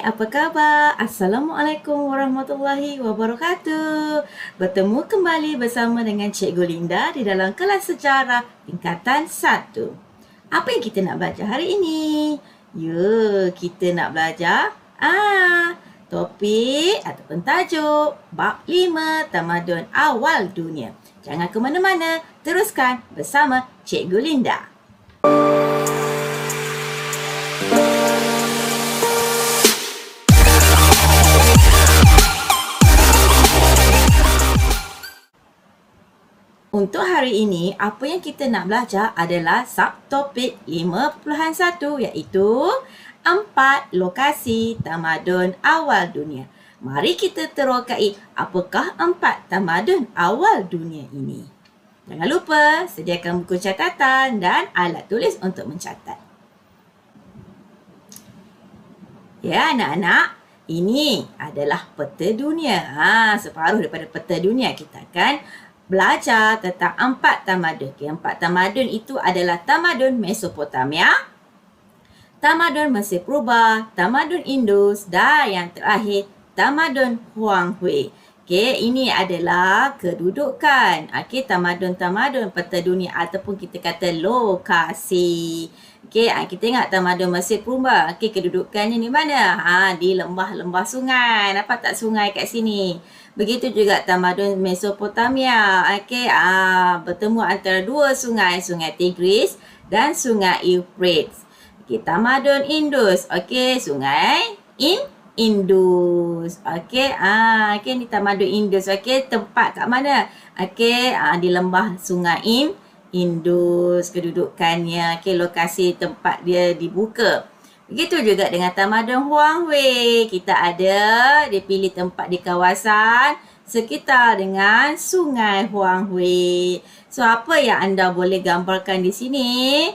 apa khabar? Assalamualaikum warahmatullahi wabarakatuh. Bertemu kembali bersama dengan Cikgu Linda di dalam kelas sejarah tingkatan 1. Apa yang kita nak belajar hari ini? Ya, kita nak belajar topik ataupun tajuk Bab 5 Tamadun Awal Dunia. Jangan ke mana-mana, teruskan bersama Cikgu Linda. Untuk hari ini, apa yang kita nak belajar adalah subtopik 5.1 iaitu 4 lokasi tamadun awal dunia. Mari kita terokai apakah 4 tamadun awal dunia ini. Jangan lupa sediakan buku catatan dan alat tulis untuk mencatat. Ya anak-anak, ini adalah peta dunia. Separuh daripada peta dunia kita akan belajar tentang 4 tamadun. 4 tamadun itu adalah tamadun Mesopotamia, tamadun Mesir Purba, tamadun Indus dan yang terakhir tamadun Huanghui. Ini adalah kedudukan tamadun-tamadun peta dunia ataupun kita kata lokasi. Kita tengok tamadun Mesir Purba. Kedudukannya di mana? Di lembah-lembah sungai. Nampak tak sungai kat sini? Begitu juga tamadun Mesopotamia. Bertemu antara dua sungai, Sungai Tigris dan Sungai Euphrates. Tamadun Indus. Sungai Indus. Ni tamadun Indus. Tempat kat mana? Di lembah Sungai Indus kedudukannya. Lokasi tempat dia dibuka. Begitu juga dengan tamadun Huanghui. Kita ada dipilih tempat di kawasan sekitar dengan Sungai Huanghui. So, apa yang anda boleh gambarkan di sini?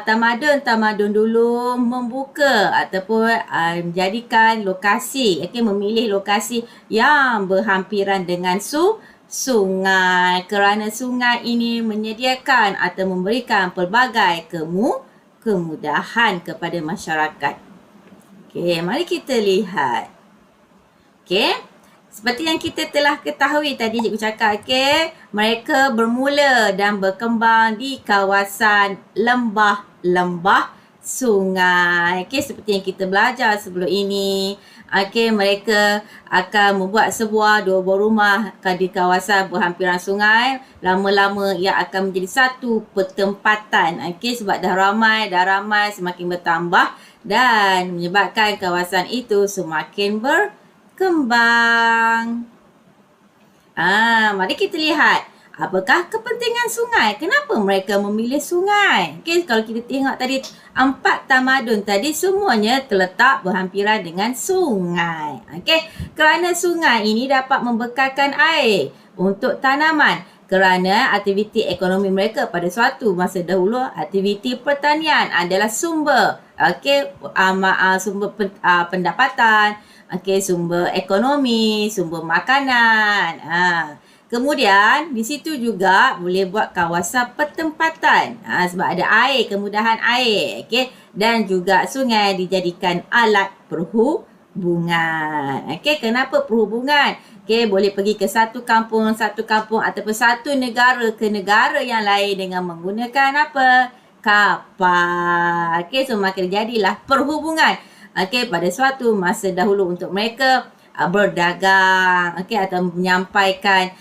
Tamadun dulu membuka ataupun menjadikan lokasi, memilih lokasi yang berhampiran dengan sungai. Kerana sungai ini menyediakan atau memberikan pelbagai kemudahan kepada masyarakat. Mari kita lihat. Seperti yang kita telah ketahui tadi cikgu cakap, mereka bermula dan berkembang di kawasan lembah-lembah sungai. Seperti yang kita belajar sebelum ini. Mereka akan membuat dua buah rumah di kawasan berhampiran sungai. Lama-lama ia akan menjadi satu pertempatan. Sebab dah ramai semakin bertambah dan menyebabkan kawasan itu semakin berkembang. Mari kita lihat. Apakah kepentingan sungai? Kenapa mereka memilih sungai? Kalau kita tengok tadi 4 tamadun tadi semuanya terletak berhampiran dengan sungai. Kerana sungai ini dapat membekalkan air untuk tanaman. Kerana aktiviti ekonomi mereka pada suatu masa dahulu, aktiviti pertanian adalah sumber pendapatan, sumber ekonomi, sumber makanan. Kemudian di situ juga boleh buat kawasan pertempatan sebab ada air, kemudahan air. Dan juga sungai dijadikan alat perhubungan. Kenapa perhubungan? Boleh pergi ke satu kampung ataupun satu negara ke negara yang lain dengan menggunakan apa? Kapal. So maka jadilah perhubungan. Pada suatu masa dahulu untuk mereka berdagang atau menyampaikan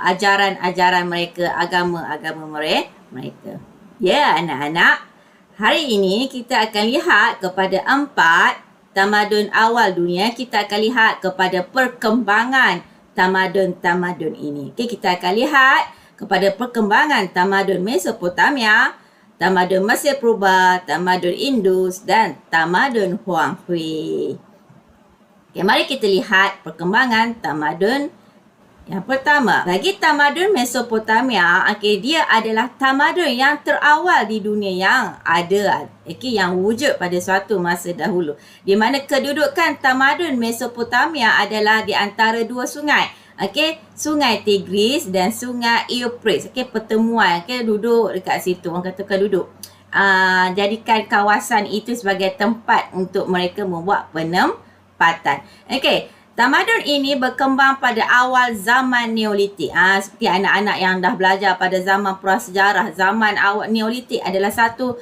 ajaran-ajaran mereka, agama mereka. Ya anak-anak, hari ini kita akan lihat kepada 4 tamadun awal dunia. Kita akan lihat kepada perkembangan tamadun-tamadun ini. Kita akan lihat kepada perkembangan tamadun Mesopotamia, tamadun Mesir Purba, tamadun Indus dan tamadun Huanghui. Mari kita lihat perkembangan tamadun yang pertama. Bagi tamadun Mesopotamia, dia adalah tamadun yang terawal di dunia yang ada, yang wujud pada suatu masa dahulu. Di mana kedudukan tamadun Mesopotamia adalah di antara dua sungai. Sungai Tigris dan Sungai Euphrates. Pertemuan, duduk dekat situ. Orang katakan duduk. jadikan kawasan itu sebagai tempat untuk mereka membuat penempatan. Okey, tamadun ini berkembang pada awal zaman Neolitik. Seperti anak-anak yang dah belajar pada zaman prasejarah, zaman awal Neolitik adalah satu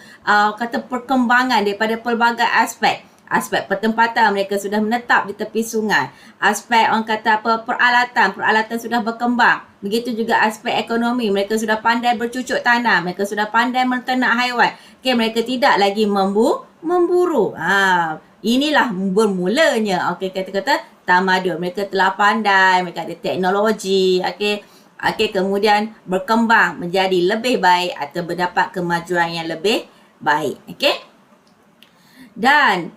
kata perkembangan daripada pelbagai aspek. Aspek pertempatan, mereka sudah menetap di tepi sungai. Aspek orang kata apa, peralatan sudah berkembang. Begitu juga aspek ekonomi, mereka sudah pandai bercucuk tanam, mereka sudah pandai menternak haiwan. Okay, mereka tidak lagi memburu. Inilah bermulanya, kata-kata tamadun. Mereka telah pandai, mereka ada teknologi, kemudian berkembang menjadi lebih baik atau mendapat kemajuan yang lebih baik. Dan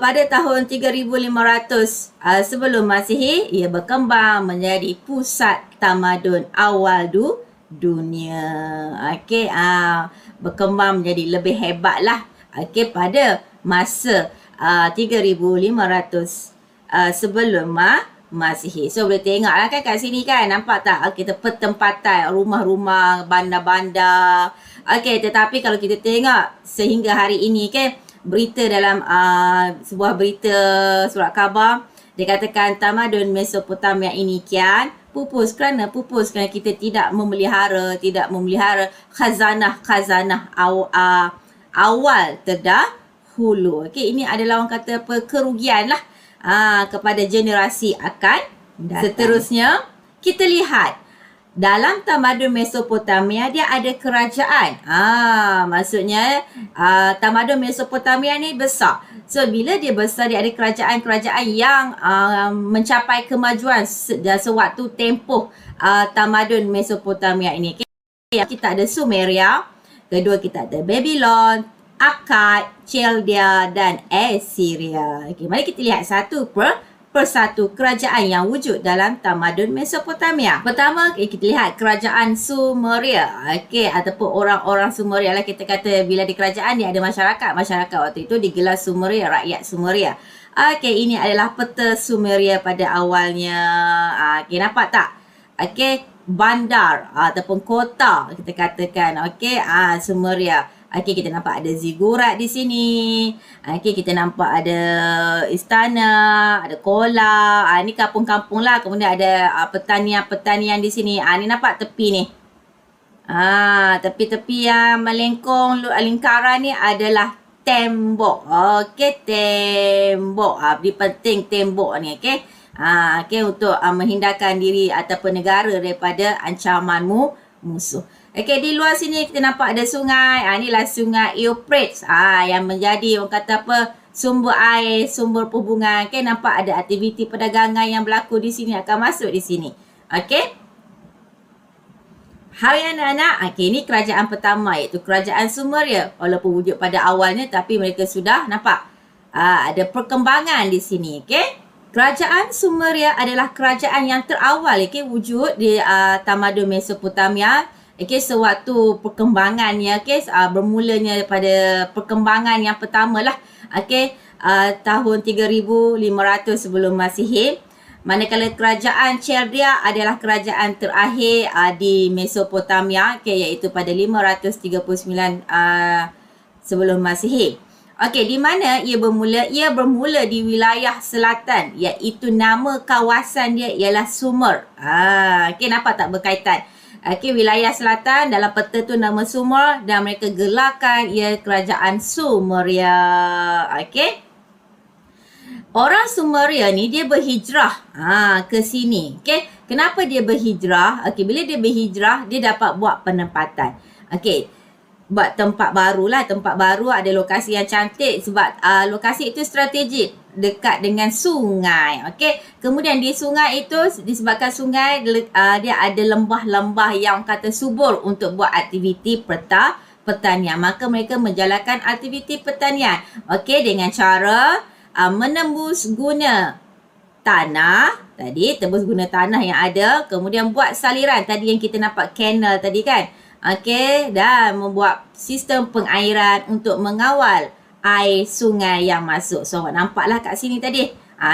pada tahun 3500 sebelum Masihi, ia berkembang menjadi pusat tamadun awal dunia. Berkembang menjadi lebih hebatlah pada masa 3500 sebelum Masihi. So boleh tengoklah kan kat sini kan, nampak tak kita pertempatan rumah-rumah, bandar-bandar. Tetapi kalau kita tengok sehingga hari ini berita dalam sebuah berita surat khabar, dia katakan tamadun Mesopotamia ini kian pupus kerana kita tidak memelihara khazanah awal terdahulu. Ini adalah orang kata kerugian lah kepada generasi akan datang. Seterusnya kita lihat dalam tamadun Mesopotamia dia ada kerajaan. Maksudnya tamadun Mesopotamia ni besar. So bila dia besar, dia ada kerajaan-kerajaan yang mencapai kemajuan sewaktu tempoh tamadun Mesopotamia ini. Kita ada Sumeria, kedua kita ada Babylon, Akkad, Chaldea dan Assyria. Mari kita lihat satu persatu kerajaan yang wujud dalam tamadun Mesopotamia. Pertama, kita lihat kerajaan Sumeria. Ataupun orang-orang Sumeria lah, kita kata bila di kerajaan dia ada masyarakat. Masyarakat waktu itu digelar Sumeria, rakyat Sumeria. Ini adalah peta Sumeria pada awalnya. Nampak tak? Bandar ataupun kota kita katakan. Sumeria. Kita nampak ada zigurat di sini. Kita nampak ada istana, ada kola. Ni kampung-kampung lah. Kemudian ada pertanian-pertanian di sini. Ni nampak tepi ni. Tepi-tepi yang melengkung lingkaran ni adalah tembok. Tembok. Penting tembok ni. Untuk menghindarkan diri ataupun negara daripada ancaman musuh. Di luar sini kita nampak ada sungai. Inilah sungai Euphrates. Yang menjadi orang kata apa, sumber air, sumber perhubungan. Nampak ada aktiviti perdagangan yang berlaku di sini, akan masuk di sini. Hai anak-anak, ini kerajaan pertama iaitu kerajaan Sumeria. Walaupun wujud pada awalnya, tapi mereka sudah nampak ada perkembangan di sini. Kerajaan Sumeria adalah kerajaan yang terawal wujud di tamadun Mesopotamia. Sewaktu perkembangannya bermulanya daripada perkembangan yang pertama lah. Tahun 3500 sebelum Masihi. Manakala kerajaan Chaldea adalah kerajaan terakhir di Mesopotamia, iaitu pada 539 sebelum Masihi. Di mana ia bermula? Ia bermula di wilayah selatan, iaitu nama kawasan dia ialah Sumer. Nampak tak berkaitan? Wilayah selatan dalam peta tu nama Sumer, dan mereka gelarkan ia kerajaan Sumeria. Orang Sumeria ni dia berhijrah ke sini. Kenapa dia berhijrah? Bila dia berhijrah, dia dapat buat penempatan. Buat tempat baru lah. Tempat baru ada lokasi yang cantik sebab lokasi itu strategik, dekat dengan sungai. Kemudian di sungai itu, disebabkan sungai dia ada lembah-lembah yang kata subur untuk buat aktiviti pertanian. Maka mereka menjalankan aktiviti pertanian dengan cara menembus guna tanah tadi, tembus guna tanah yang ada, kemudian buat saliran tadi yang kita nampak kanal tadi kan. Dan membuat sistem pengairan untuk mengawal air sungai yang masuk. So nampaklah kat sini tadi.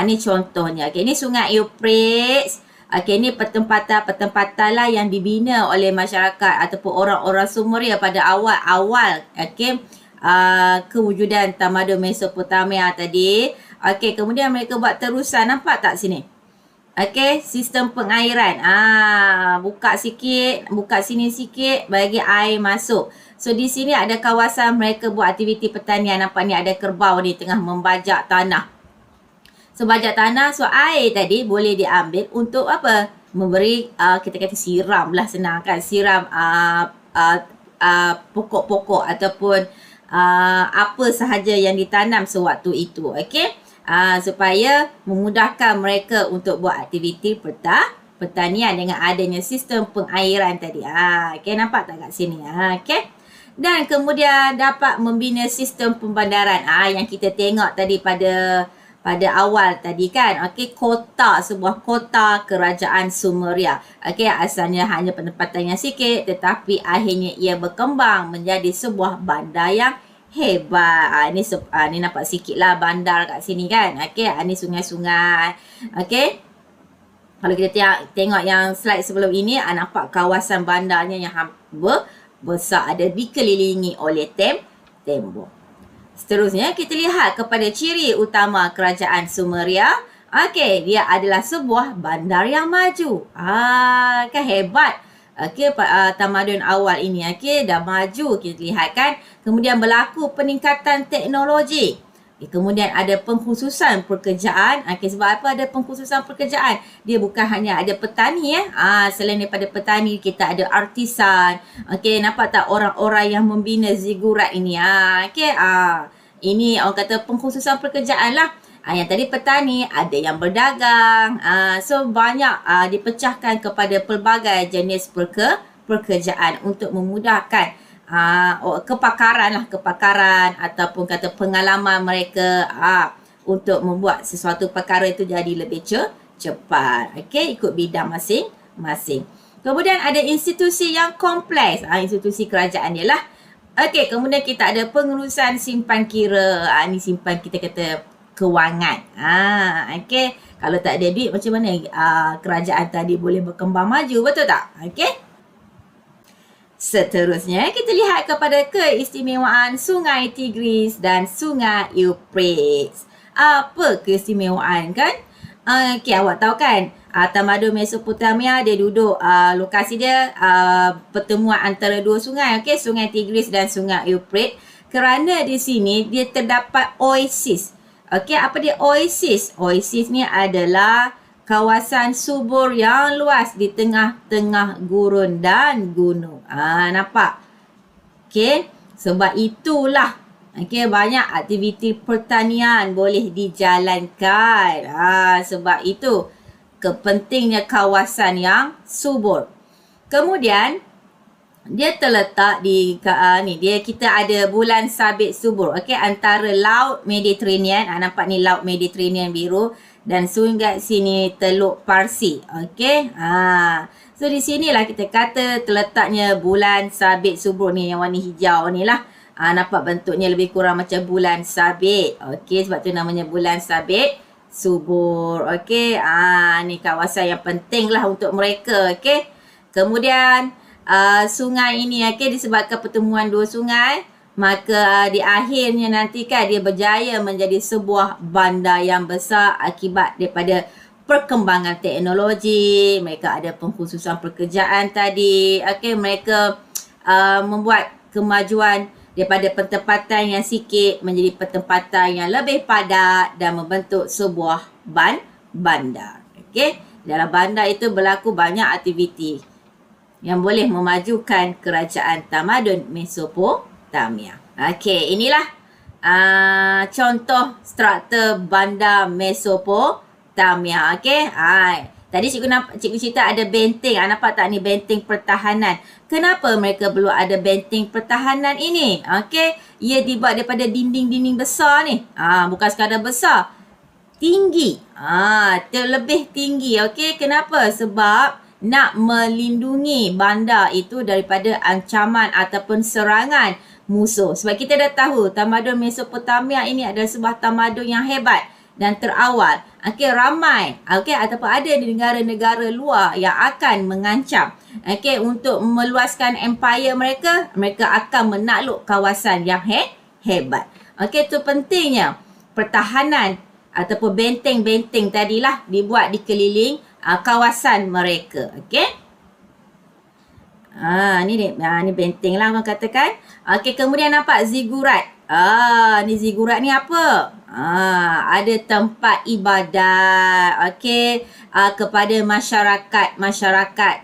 Ni contohnya. Ni sungai Euphrates. Okey, ni pertempatan lah yang dibina oleh masyarakat ataupun orang-orang Sumeria pada awal-awal kewujudan tamadun Mesopotamia tadi. Okey, kemudian mereka buat terusan, nampak tak sini? Okey, sistem pengairan. Buka sini sikit, bagi air masuk. So di sini ada kawasan mereka buat aktiviti pertanian. Nampak ni ada kerbau ni tengah membajak tanah. So bajak tanah, so air tadi boleh diambil untuk apa? Memberi, kita kata siram lah, senang kan? Siram pokok-pokok ataupun apa sahaja yang ditanam sewaktu itu. Okey? Supaya memudahkan mereka untuk buat aktiviti pertanian dengan adanya sistem pengairan tadi. Okay, nampak tak kat sini? Okay. Dan kemudian dapat membina sistem pembandaran. Yang kita tengok tadi pada awal tadi kan. Okay, sebuah kota kerajaan Sumeria. Okay, asalnya hanya penempatan yang sikit, tetapi akhirnya ia berkembang menjadi sebuah bandar yang hebat. Ni nampak sikit lah bandar kat sini kan. Okay, ni sungai-sungai. Okay, kalau kita tengok yang slide sebelum ini, nampak kawasan bandarnya yang besar, ada dikelilingi oleh tembok. Seterusnya kita lihat kepada ciri utama kerajaan Sumeria. Okay, dia adalah sebuah bandar yang maju. Kan hebat. Okay, tamadun awal ini dah maju, kita lihat kan. Kemudian berlaku peningkatan teknologi. Kemudian ada pengkhususan pekerjaan. Sebab apa ada pengkhususan pekerjaan? Dia bukan hanya ada petani selain daripada petani, kita ada artisan. Nampak tak orang-orang yang membina zigurat ini? Ini orang kata pengkhususan pekerjaan lah. Yang tadi petani, ada yang berdagang. So banyak dipecahkan kepada pelbagai jenis pekerjaan untuk memudahkan kepakaran ataupun kata pengalaman mereka untuk membuat sesuatu perkara itu jadi lebih cepat. Ikut bidang masing-masing. Kemudian ada institusi yang kompleks. Institusi kerajaan dia lah. Kemudian kita ada pengurusan simpan kira. Ni simpan kita kata kewangan. Kalau tak ada duit, macam mana kerajaan tadi boleh berkembang maju, betul tak? Seterusnya kita lihat kepada keistimewaan Sungai Tigris dan Sungai Euphrates. Apa keistimewaan kan? Awak tahu kan, tamadun Mesopotamia dia duduk, lokasi dia pertemuan antara dua sungai, Sungai Tigris dan Sungai Euphrates. Kerana di sini dia terdapat oasis. Apa dia oasis? Oasis ni adalah kawasan subur yang luas di tengah-tengah gurun dan gunung. Nampak? Sebab itulah banyak aktiviti pertanian boleh dijalankan. Sebab itu kepentingnya kawasan yang subur. Kemudian dia terletak di kita ada bulan sabit subur antara laut Mediterranean. Nampak ni laut Mediterranean biru dan sungai sini Teluk Parsi. So di sinilah kita kata terletaknya bulan sabit subur ni, yang warna hijau ni lah. Nampak bentuknya lebih kurang macam bulan sabit. Sebab tu namanya bulan sabit subur. Ni kawasan yang penting lah untuk mereka. Kemudian sungai ini disebabkan pertemuan dua sungai, maka di akhirnya nanti kan dia berjaya menjadi sebuah bandar yang besar akibat daripada perkembangan teknologi. Mereka ada pengkhususan pekerjaan tadi. Mereka membuat kemajuan daripada pertempatan yang sikit menjadi pertempatan yang lebih padat dan membentuk sebuah bandar. Dalam bandar itu berlaku banyak aktiviti yang boleh memajukan kerajaan tamadun Mesopotamia. Inilah contoh struktur bandar Mesopotamia. Tadi cikgu cerita ada benteng. Nampak tak ni benteng pertahanan? Kenapa mereka perlu ada benteng pertahanan ini? Ia dibuat daripada dinding-dinding besar ni. Bukan sekadar besar, tinggi. Terlebih tinggi. Kenapa? Sebab nak melindungi bandar itu daripada ancaman ataupun serangan musuh. Sebab kita dah tahu tamadun Mesopotamia ini adalah sebuah tamadun yang hebat. dan terawal. Okey, ramai ataupun ada di negara-negara luar yang akan mengancam untuk meluaskan empire mereka, mereka akan menakluk kawasan yang hebat. Okey, itu pentingnya pertahanan ataupun benteng-benteng tadilah dibuat di keliling kawasan mereka. Okey. Ni benteng lah orang katakan. Okey, kemudian nampak zigurat. Ni zigurat ni apa? Ada tempat ibadat. Okey, kepada masyarakat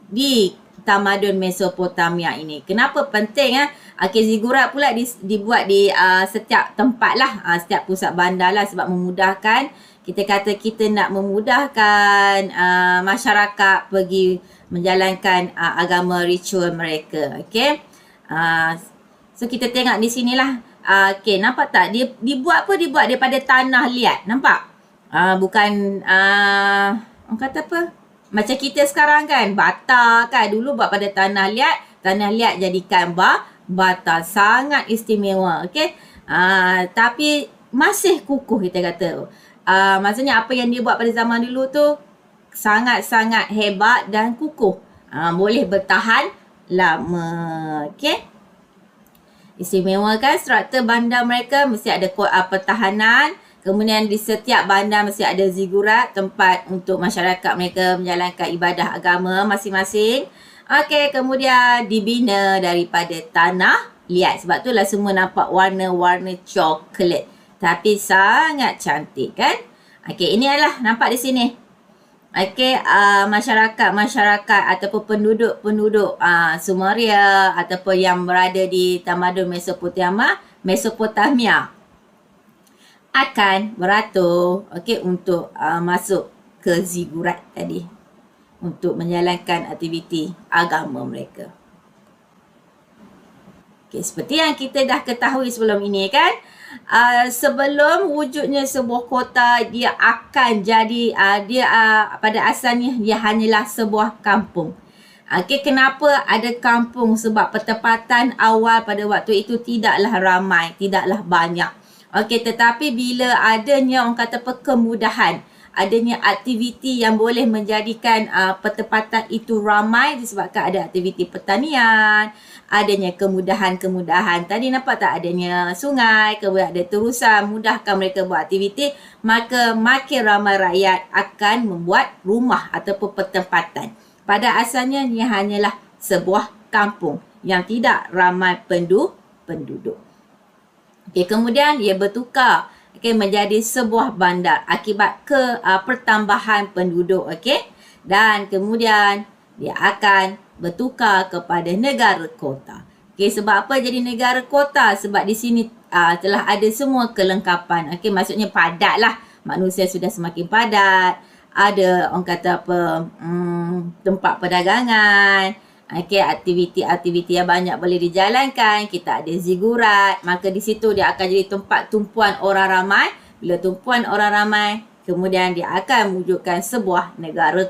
di tamadun Mesopotamia ini. Kenapa penting? Okey, zigurat pula dibuat di setiap tempat lah, setiap pusat bandar lah, sebab memudahkan. Kita kata kita nak memudahkan masyarakat pergi menjalankan agama ritual mereka. Okey. So kita tengok di sinilah. Okey, nampak tak? Dia dibuat apa? Dibuat daripada tanah liat. Nampak? Bukan orang kata apa? Macam kita sekarang kan, bata kan. Dulu buat pada tanah liat. Tanah liat jadikan bata. Sangat istimewa. Okey. Tapi masih kukuh kita kata. Maksudnya apa yang dia buat pada zaman dulu tu sangat-sangat hebat dan kukuh. Boleh bertahan lama. Okey. Istimewa kan, struktur bandar mereka mesti ada pertahanan. Kemudian di setiap bandar mesti ada zigurat, tempat untuk masyarakat mereka menjalankan ibadah agama masing-masing. Okey, kemudian dibina daripada tanah liat. Sebab itulah semua nampak warna-warna coklat. Tapi sangat cantik kan? Okey, ini adalah nampak di sini. Okey, masyarakat ataupun penduduk Sumeria ataupun yang berada di tamadun Mesopotamia akan beratur untuk masuk ke zigurat tadi untuk menjalankan aktiviti agama mereka. Okey, seperti yang kita dah ketahui sebelum ini kan, sebelum wujudnya sebuah kota, dia akan jadi pada asalnya dia hanyalah sebuah kampung. Okey, kenapa ada kampung? Sebab pertempatan awal pada waktu itu tidaklah ramai, tidaklah banyak. Okey, tetapi bila adanya orang kata kemudahan, adanya aktiviti yang boleh menjadikan pertempatan itu ramai disebabkan ada aktiviti pertanian, adanya kemudahan-kemudahan. Tadi nampak tak, adanya sungai, kemudian ada terusan, mudahkan mereka buat aktiviti, maka makin ramai rakyat akan membuat rumah ataupun pertempatan. Pada asalnya ia hanyalah sebuah kampung yang tidak ramai penduduk. Okey, kemudian ia bertukar menjadi sebuah bandar akibat pertambahan penduduk. Okey, dan kemudian dia akan bertukar kepada negara kota. Okey, sebab apa jadi negara kota? Sebab di sini telah ada semua kelengkapan. Okey, maksudnya padat lah. Manusia sudah semakin padat. Ada orang kata tempat perdagangan. Okey, aktiviti yang banyak boleh dijalankan. Kita ada zigurat. Maka di situ dia akan jadi tempat tumpuan orang ramai. Bila tumpuan orang ramai, kemudian dia akan mewujudkan sebuah negara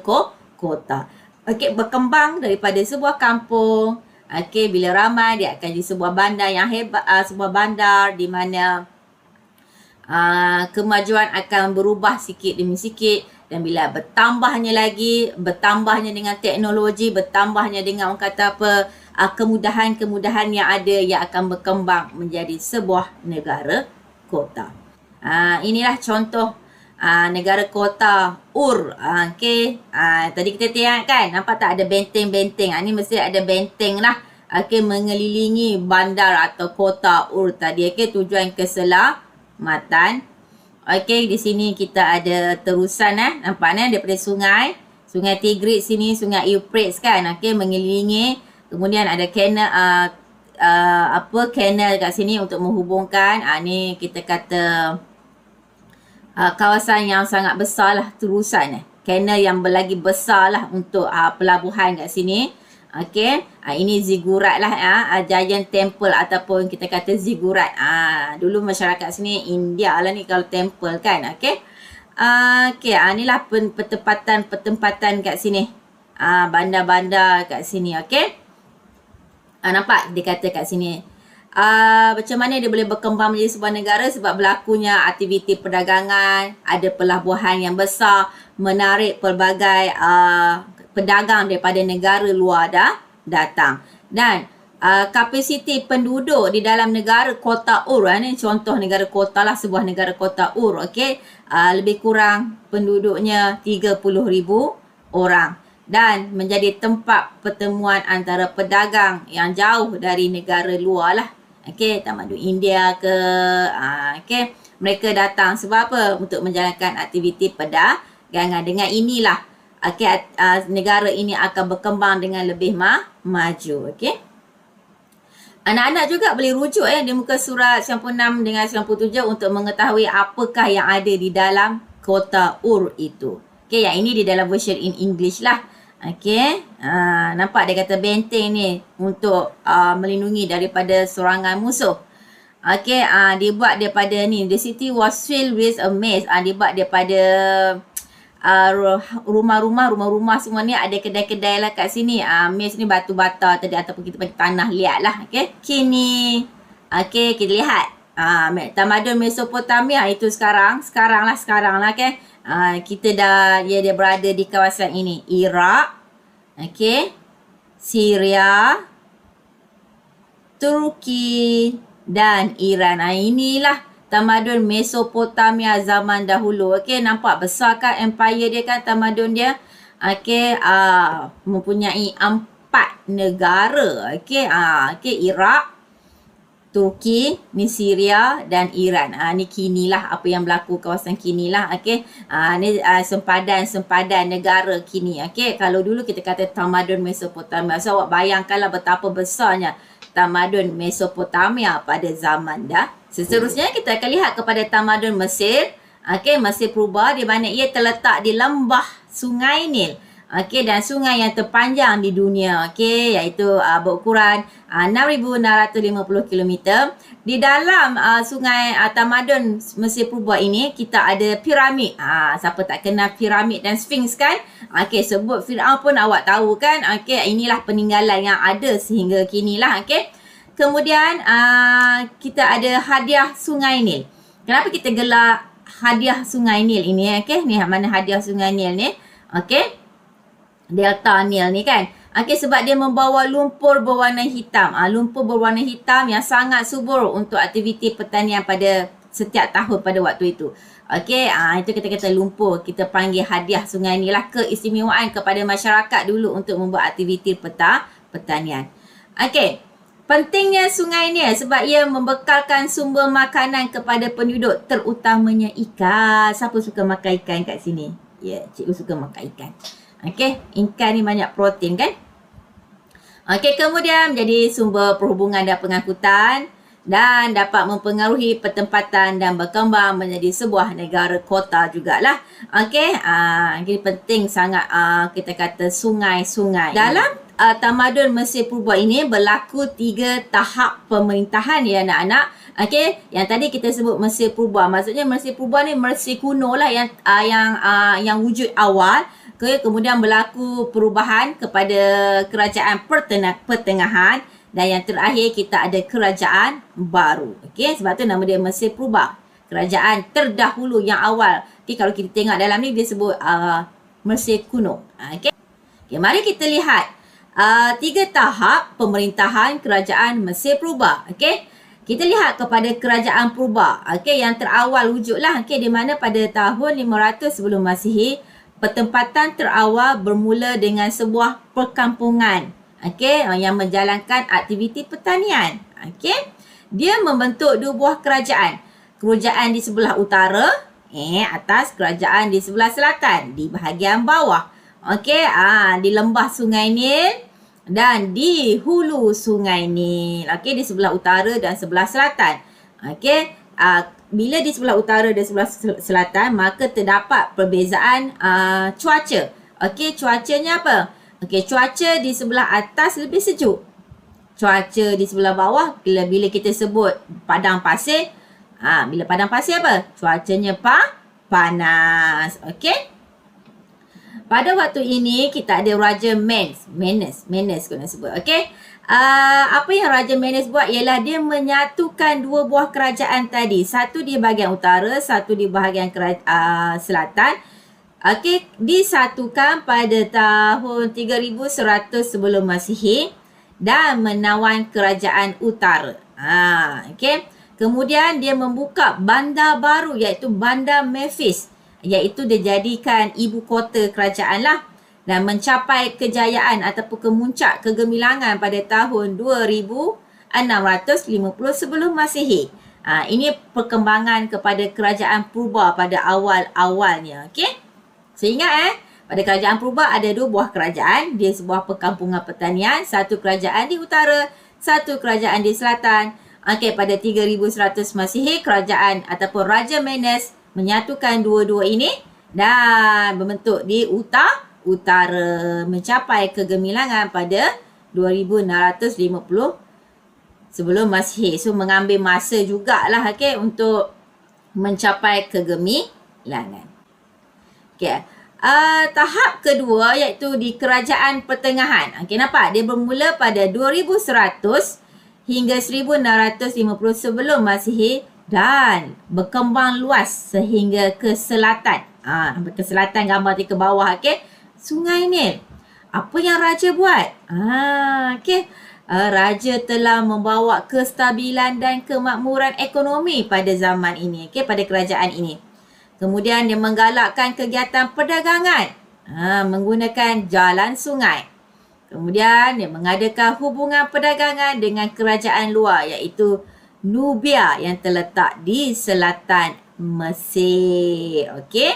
kota. Okey, berkembang daripada sebuah kampung. Okey, bila ramai dia akan jadi sebuah bandar yang hebat, sebuah bandar di mana kemajuan akan berubah sikit demi sikit. Dan bila bertambahnya dengan teknologi, bertambahnya dengan orang kata kemudahan-kemudahan yang ada, yang akan berkembang menjadi sebuah negara kota. Inilah contoh negara kota Ur. Okey, tadi kita tengok kan, nampak tak ada benteng-benteng. Ni mesti ada benteng lah. Okey, mengelilingi bandar atau kota Ur tadi. Okey, tujuan keselamatan. Okey, di sini kita ada terusan nampak daripada sungai Tigris sini, sungai Euphrates kan. Okey, mengelilingi. Kemudian ada kanal kanal kat sini untuk menghubungkan. Ni kita kata kawasan yang sangat besar lah, terusan kanal yang lagi besar lah untuk pelabuhan kat sini. Okey, ini zigurat lah, giant temple ataupun kita kata zigurat. Dulu masyarakat sini India lah ni kalau temple kan. Okey. Okey, inilah pertempatan kat sini. Bandar-bandar kat sini. Okey. Nampak dia kata kat sini macam mana dia boleh berkembang menjadi sebuah negara sebab berlakunya aktiviti perdagangan, ada pelabuhan yang besar, menarik pelbagai pedagang daripada negara luar datang. Dan kapasiti penduduk di dalam negara Kota Ur, ni contoh negara kota lah, sebuah negara Kota Ur, okey, lebih kurang penduduknya 30,000 orang dan menjadi tempat pertemuan antara pedagang yang jauh dari negara luar lah. Okey, tamadun India ke, okey, mereka datang sebab apa? Untuk menjalankan aktiviti perdagangan. Dengan inilah, okey, negara ini akan berkembang dengan lebih maju, okey. Anak-anak juga boleh rujuk di muka surat 96 dengan 97 untuk mengetahui apakah yang ada di dalam Kota Ur itu. Okey, yang ini di dalam version in English lah. Okey, nampak dia kata benteng ni untuk melindungi daripada serangan musuh. Okey, dibuat daripada ni, the city was filled with a maze. Dibuat daripada rumah-rumah semua ni, ada kedai-kedai lah kat sini. Maze ni batu bata tadi ataupun kita panggil tanah liat lah. Okey, kini okey, kita lihat tamadun Mesopotamia itu sekarang lah okey. Kita dia berada di kawasan ini, Iraq, okey, Syria, Turki dan Iran. Inilah tamadun Mesopotamia zaman dahulu. Okey, nampak besar kan empire dia kan, tamadun dia. Okey, mempunyai 4 negara. Okey, Iraq, Turki, ni Syria dan Iran. Ni kini lah apa yang berlaku kawasan kini lah. Okey, ni sempadan negara kini. Okey, kalau dulu kita kata tamadun Mesopotamia. So awak bayangkanlah betapa besarnya tamadun Mesopotamia pada zaman dah. Seterusnya kita akan lihat kepada tamadun Mesir. Okey, Mesir purba di mana ia terletak di lembah Sungai Nil. Okey, dan sungai yang terpanjang di dunia, okey, iaitu berukuran 6,650 km. Di dalam sungai tamadun Mesir purba ini kita ada piramid. Siapa tak kenal piramid dan Sphinx kan? Okey, sebut Firaun pun awak tahu kan? Okey, inilah peninggalan yang ada sehingga kini lah, okey. Kemudian kita ada hadiah Sungai Nil. Kenapa kita gelar hadiah Sungai Nil ini? Okey, ni mana hadiah Sungai Nil ni? Okey, Delta Nil ni kan. Okey, sebab dia membawa lumpur berwarna hitam. Lumpur berwarna hitam yang sangat subur untuk aktiviti pertanian pada setiap tahun pada waktu itu. Okey, itu kita kata lumpur. Kita panggil hadiah Sungai Nil lah, keistimewaan kepada masyarakat dulu untuk membuat aktiviti pertanian. Okey, pentingnya Sungai Nil sebab ia membekalkan sumber makanan kepada penduduk, terutamanya ikan. Siapa suka makan ikan kat sini? Ya, cikgu suka makan ikan. Okey, ikan ni banyak protein kan? Okey, kemudian menjadi sumber perhubungan dan pengangkutan dan dapat mempengaruhi pertempatan dan berkembang menjadi sebuah negara kota jugalah. Okey, ini penting sangat kita kata sungai-sungai. Dalam tamadun Mesir purba ini berlaku 3 tahap pemerintahan ya anak-anak. Okey, yang tadi kita sebut Mesir purba, maksudnya Mesir purba ni Mesir kuno lah yang wujud awal. Okay, kemudian berlaku perubahan kepada kerajaan pertengahan dan yang terakhir kita ada kerajaan baru. Okey, sebab tu nama dia Mesir purba. Kerajaan terdahulu yang awal. Okay, kalau kita tengok dalam ni dia sebut Mesir kuno. Okey. Okay, mari kita lihat 3 tahap pemerintahan kerajaan Mesir purba. Okey. Kita lihat kepada kerajaan purba. Okey, yang terawal wujudlah. Okey, di mana pada tahun 500 sebelum Masihi, pertempatan terawal bermula dengan sebuah perkampungan, okey, yang menjalankan aktiviti pertanian. Okey, dia membentuk 2 buah kerajaan. Kerajaan di sebelah utara, atas, kerajaan di sebelah selatan, di bahagian bawah. Okey, di lembah Sungai Nil dan di hulu Sungai Nil. Okey, di sebelah utara dan sebelah selatan. Okey, bila di sebelah utara dan sebelah selatan, maka terdapat perbezaan cuaca. Okey, cuacanya apa? Okey, cuaca di sebelah atas lebih sejuk. Cuaca di sebelah bawah, bila kita sebut padang pasir, bila padang pasir apa? Cuacanya panas. Okey. Pada waktu ini kita ada Raja Menes kot nak sebut. Okey. Apa yang Raja Menes buat ialah dia menyatukan dua buah kerajaan tadi. Satu di bahagian utara, satu di bahagian selatan. Okey, disatukan pada tahun 3100 sebelum Masihi dan menawan kerajaan utara. Okey. Kemudian dia membuka bandar baru iaitu Bandar Memphis, iaitu dia jadikan ibu kota kerajaan lah, dan mencapai kejayaan ataupun kemuncak kegemilangan pada tahun 2650 sebelum Masihi. Ini perkembangan kepada kerajaan purba pada awal-awalnya. Okey. Seingat pada kerajaan purba ada dua buah kerajaan. Dia sebuah perkampungan pertanian. Satu kerajaan di utara, satu kerajaan di selatan. Okey, pada 3100 Masihi, kerajaan ataupun Raja Menes menyatukan dua-dua ini dan membentuk di utara, mencapai kegemilangan pada 2650 sebelum Masihi. So, mengambil masa jugalah untuk mencapai kegemilangan. Okay. Tahap kedua iaitu di kerajaan pertengahan. Okay, nampak? Dia bermula pada 2100 hingga 1650 sebelum Masihi dan berkembang luas sehingga ke selatan. Ke selatan, gambar ke bawah. Okay. Sungai Nil. Apa yang raja buat? Okay. Raja telah membawa kestabilan dan kemakmuran ekonomi pada zaman ini. Okay, pada kerajaan ini. Kemudian dia menggalakkan kegiatan perdagangan menggunakan jalan sungai. Kemudian dia mengadakan hubungan perdagangan dengan kerajaan luar iaitu Nubia yang terletak di selatan Mesir. Okey.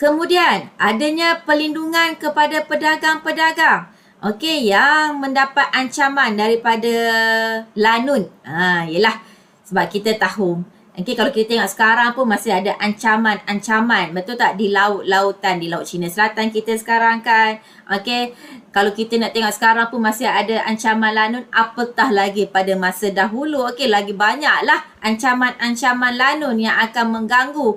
Kemudian adanya perlindungan kepada pedagang-pedagang. Okey, yang mendapat ancaman daripada lanun. Yalah, sebab kita tahu. Okay, kalau kita tengok sekarang pun masih ada ancaman-ancaman. Betul tak? Di laut-lautan, di Laut Cina Selatan kita sekarang kan. Okay, kalau kita nak tengok sekarang pun masih ada ancaman lanun. Apatah lagi pada masa dahulu. Okay, lagi banyaklah ancaman-ancaman lanun yang akan mengganggu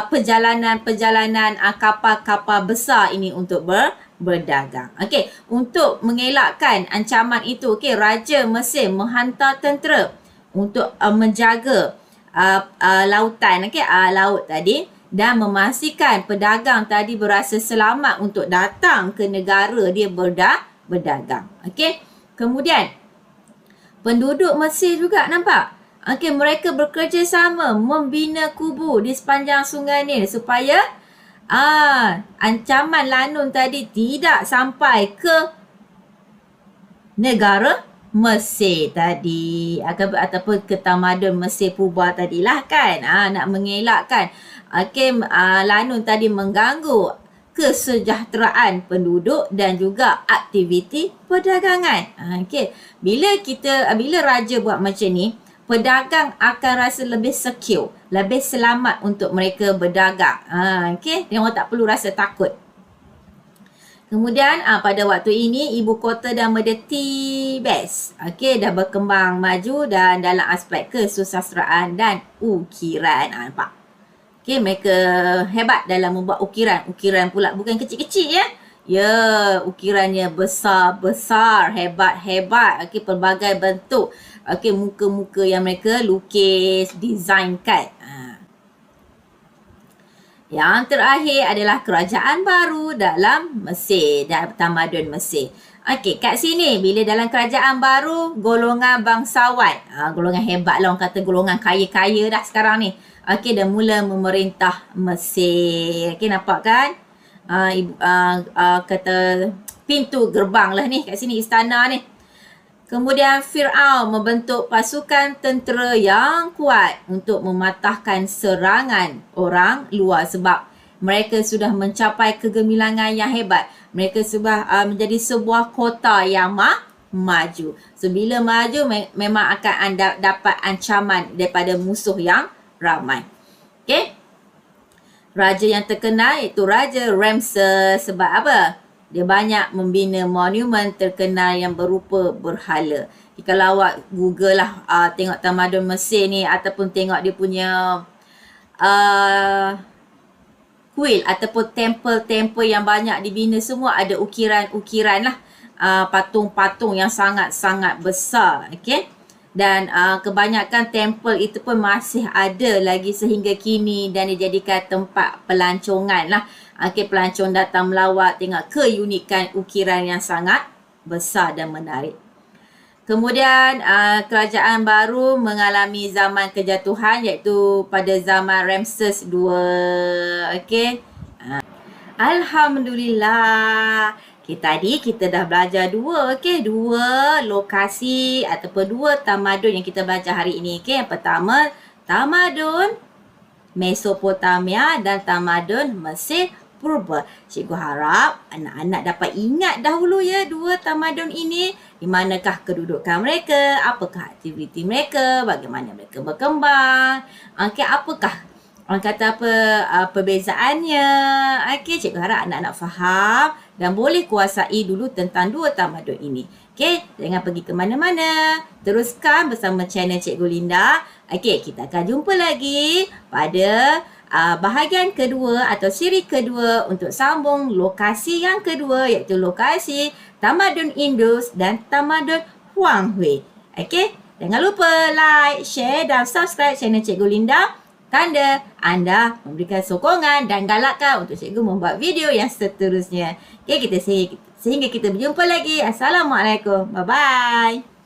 perjalanan-perjalanan kapal-kapal besar ini untuk berdagang. Okay, untuk mengelakkan ancaman itu, okay, Raja Mesir menghantar tentera untuk menjaga lautan, laut tadi, dan memastikan pedagang tadi berasa selamat untuk datang ke negara dia berdagang. Okey. Kemudian penduduk Mesir juga nampak. Okey, mereka bekerjasama membina kubu di sepanjang Sungai Nil supaya ancaman lanun tadi tidak sampai ke negara Mesir tadi ataupun ke tamadun Mesir purba tadilah kan. Nak mengelakkan lanun tadi mengganggu kesejahteraan penduduk dan juga aktiviti perdagangan. Bila raja buat macam ni, pedagang akan rasa lebih secure, lebih selamat untuk mereka berdagang. Dia orang tak perlu rasa takut. Kemudian pada waktu ini ibu kota dah menjadi best. Dah berkembang maju dan dalam aspek kesusasteraan dan ukiran. Nampak? Mereka hebat dalam membuat ukiran. Ukiran pula bukan kecil-kecil ya. Ya, ukirannya besar-besar, hebat-hebat. Pelbagai bentuk. Muka-muka yang mereka lukis, desainkan. Yang terakhir adalah kerajaan baru dalam Mesir, dalam tamadun Mesir. Kat sini, bila dalam kerajaan baru, golongan bangsawan. Golongan hebat lah, orang kata golongan kaya-kaya dah sekarang ni. Dah mula memerintah Mesir. Nampak kan? Kata pintu gerbang lah ni, kat sini istana ni. Kemudian Fir'aun membentuk pasukan tentera yang kuat untuk mematahkan serangan orang luar sebab mereka sudah mencapai kegemilangan yang hebat. Mereka sudah menjadi sebuah kota yang maju. So, bila maju memang akan dapat ancaman daripada musuh yang ramai. Raja yang terkenal iaitu Raja Ramses. Sebab apa? Dia banyak membina monumen terkenal yang berupa berhala. Kalau awak Google lah tengok tamadun Mesir ni ataupun tengok dia punya kuil ataupun tempel-tempel yang banyak dibina, semua ada ukiran-ukiran lah. patung-patung yang sangat-sangat besar. Okey. Dan kebanyakan temple itu pun masih ada lagi sehingga kini dan dijadikan tempat pelancongan lah. Okey, pelancong datang melawat tengok keunikan ukiran yang sangat besar dan menarik. Kemudian kerajaan baru mengalami zaman kejatuhan iaitu pada zaman Ramses II. Okey. Alhamdulillah. Tadi kita dah belajar dua lokasi ataupun dua tamadun yang kita belajar hari ini. Okey, yang pertama tamadun Mesopotamia dan tamadun Mesir Purba. Cikgu harap anak-anak dapat ingat dahulu ya dua tamadun ini. Di manakah kedudukan mereka, apakah aktiviti mereka, bagaimana mereka berkembang. Okey, apakah orang kata perbezaannya. Okey, cikgu harap anak-anak faham dan boleh kuasai dulu tentang dua tamadun ini. Okey, jangan pergi ke mana-mana. Teruskan bersama channel Cikgu Linda. Okey, kita akan jumpa lagi pada bahagian kedua atau siri kedua untuk sambung lokasi yang kedua iaitu lokasi tamadun Indus dan tamadun Huanghui. Okey, jangan lupa like, share dan subscribe channel Cikgu Linda. Tanda anda memberikan sokongan dan galakkan untuk cikgu membuat video yang seterusnya. Okey, sehingga kita berjumpa lagi. Assalamualaikum. Bye-bye.